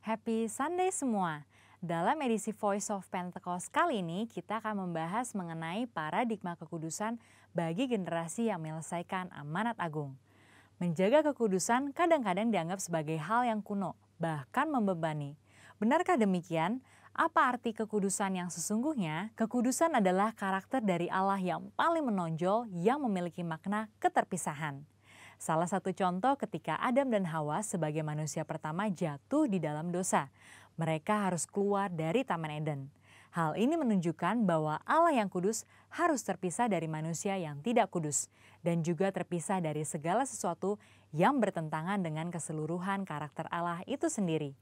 Happy Sunday semua! Dalam edisi Voice of Pentecost kali ini, kita akan membahas mengenai paradigma kekudusan bagi generasi yang menyelesaikan amanat agung. Menjaga kekudusan kadang-kadang dianggap sebagai hal yang kuno, bahkan membebani. Benarkah demikian? Apa arti kekudusan yang sesungguhnya? Kekudusan adalah karakter dari Allah yang paling menonjol yang memiliki makna keterpisahan. Salah satu contoh ketika Adam dan Hawa sebagai manusia pertama jatuh di dalam dosa. Mereka harus keluar dari Taman Eden. Hal ini menunjukkan bahwa Allah yang kudus harus terpisah dari manusia yang tidak kudus. Dan juga terpisah dari segala sesuatu yang bertentangan dengan keseluruhan karakter Allah itu sendiri.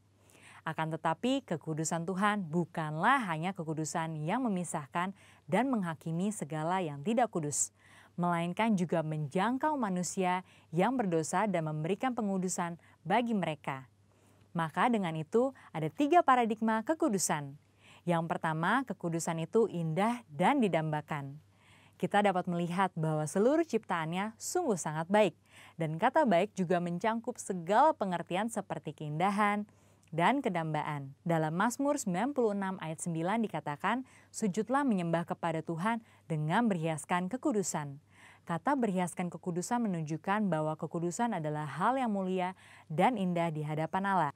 Akan tetapi kekudusan Tuhan bukanlah hanya kekudusan yang memisahkan dan menghakimi segala yang tidak kudus, melainkan juga menjangkau manusia yang berdosa dan memberikan pengudusan bagi mereka. Maka dengan itu ada 3 paradigma kekudusan. Yang pertama, kekudusan itu indah dan didambakan. Kita dapat melihat bahwa seluruh ciptaannya sungguh sangat baik. Dan kata baik juga mencangkup segala pengertian seperti keindahan dan kedambaan. Dalam Mazmur 96 ayat 9 dikatakan, sujudlah menyembah kepada Tuhan dengan berhiaskan kekudusan. Kata berhiaskan kekudusan menunjukkan bahwa kekudusan adalah hal yang mulia dan indah di hadapan Allah.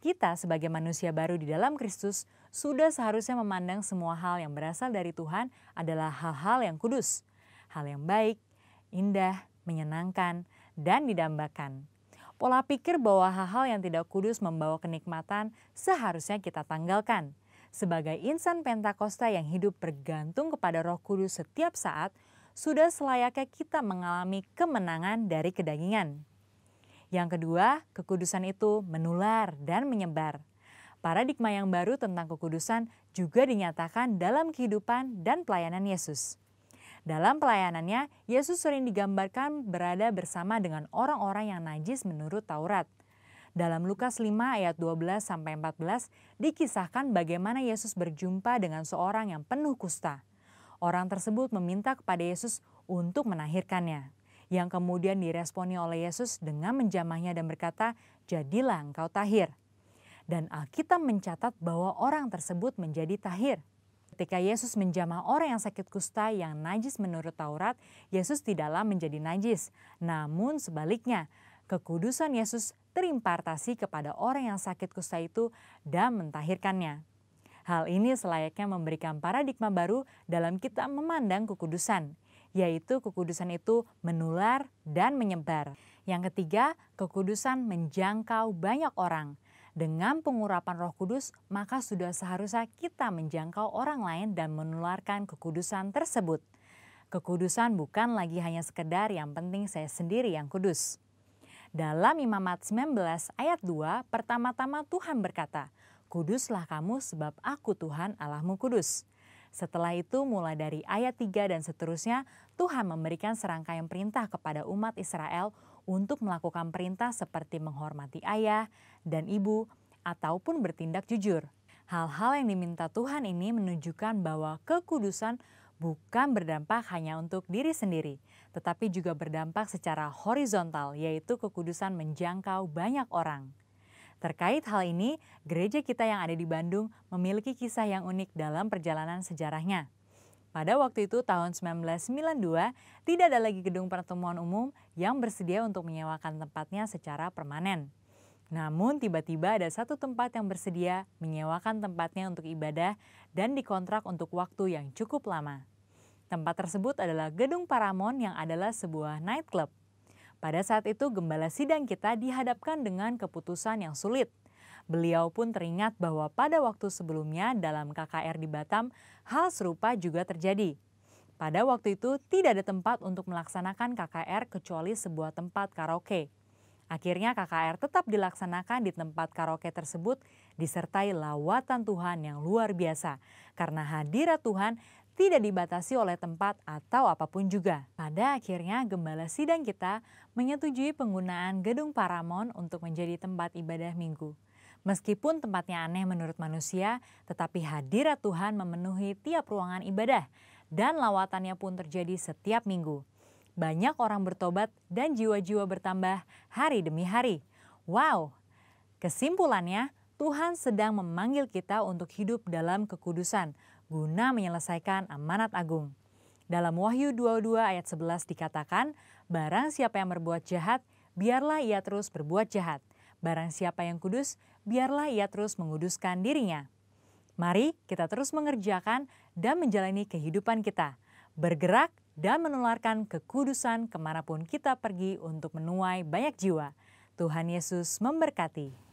Kita sebagai manusia baru di dalam Kristus sudah seharusnya memandang semua hal yang berasal dari Tuhan adalah hal-hal yang kudus, hal yang baik, indah, menyenangkan, dan didambakan. Pola pikir bahwa hal-hal yang tidak kudus membawa kenikmatan seharusnya kita tanggalkan. Sebagai insan Pentakosta yang hidup bergantung kepada Roh Kudus setiap saat, sudah selayaknya kita mengalami kemenangan dari kedagingan. Yang kedua, kekudusan itu menular dan menyebar. Paradigma yang baru tentang kekudusan juga dinyatakan dalam kehidupan dan pelayanan Yesus. Dalam pelayanannya, Yesus sering digambarkan berada bersama dengan orang-orang yang najis menurut Taurat. Dalam Lukas 5 ayat 12-14 dikisahkan bagaimana Yesus berjumpa dengan seorang yang penuh kusta. Orang tersebut meminta kepada Yesus untuk menahirkannya, yang kemudian diresponi oleh Yesus dengan menjamahnya dan berkata, "Jadilah engkau tahir." Dan Alkitab mencatat bahwa orang tersebut menjadi tahir. Ketika Yesus menjamah orang yang sakit kusta yang najis menurut Taurat, Yesus tidaklah menjadi najis. Namun sebaliknya, kekudusan Yesus terimpartasi kepada orang yang sakit kusta itu dan mentahirkannya. Hal ini selayaknya memberikan paradigma baru dalam kita memandang kekudusan, yaitu kekudusan itu menular dan menyebar. Yang ketiga, kekudusan menjangkau banyak orang. Dengan pengurapan Roh Kudus, maka sudah seharusnya kita menjangkau orang lain dan menularkan kekudusan tersebut. Kekudusan bukan lagi hanya sekedar yang penting saya sendiri yang kudus. Dalam Imamat 19 ayat 2, pertama-tama Tuhan berkata, "Kuduslah kamu sebab aku Tuhan Allahmu kudus." Setelah itu mulai dari ayat 3 dan seterusnya, Tuhan memberikan serangkaian perintah kepada umat Israel untuk melakukan perintah seperti menghormati ayah dan ibu ataupun bertindak jujur. Hal-hal yang diminta Tuhan ini menunjukkan bahwa kekudusan bukan berdampak hanya untuk diri sendiri, tetapi juga berdampak secara horizontal, yaitu kekudusan menjangkau banyak orang. Terkait hal ini, gereja kita yang ada di Bandung memiliki kisah yang unik dalam perjalanan sejarahnya. Pada waktu itu tahun 1992, tidak ada lagi gedung pertemuan umum yang bersedia untuk menyewakan tempatnya secara permanen. Namun tiba-tiba ada satu tempat yang bersedia menyewakan tempatnya untuk ibadah dan dikontrak untuk waktu yang cukup lama. Tempat tersebut adalah Gedung Paramount yang adalah sebuah nightclub. Pada saat itu gembala sidang kita dihadapkan dengan keputusan yang sulit. Beliau pun teringat bahwa pada waktu sebelumnya dalam KKR di Batam, hal serupa juga terjadi. Pada waktu itu tidak ada tempat untuk melaksanakan KKR kecuali sebuah tempat karaoke. Akhirnya KKR tetap dilaksanakan di tempat karaoke tersebut disertai lawatan Tuhan yang luar biasa. Karena hadirat Tuhan tidak dibatasi oleh tempat atau apapun juga. Pada akhirnya gembala sidang kita menyetujui penggunaan Gedung Paramount untuk menjadi tempat ibadah minggu. Meskipun tempatnya aneh menurut manusia, tetapi hadirat Tuhan memenuhi tiap ruangan ibadah dan lawatannya pun terjadi setiap minggu. Banyak orang bertobat dan jiwa-jiwa bertambah hari demi hari. Wow! Kesimpulannya, Tuhan sedang memanggil kita untuk hidup dalam kekudusan, guna menyelesaikan amanat agung. Dalam Wahyu 22 ayat 11 dikatakan, barang siapa yang berbuat jahat, biarlah ia terus berbuat jahat. Barang siapa yang kudus, biarlah ia terus menguduskan dirinya. Mari kita terus mengerjakan dan menjalani kehidupan kita, bergerak dan menularkan kekudusan kemanapun kita pergi untuk menuai banyak jiwa. Tuhan Yesus memberkati.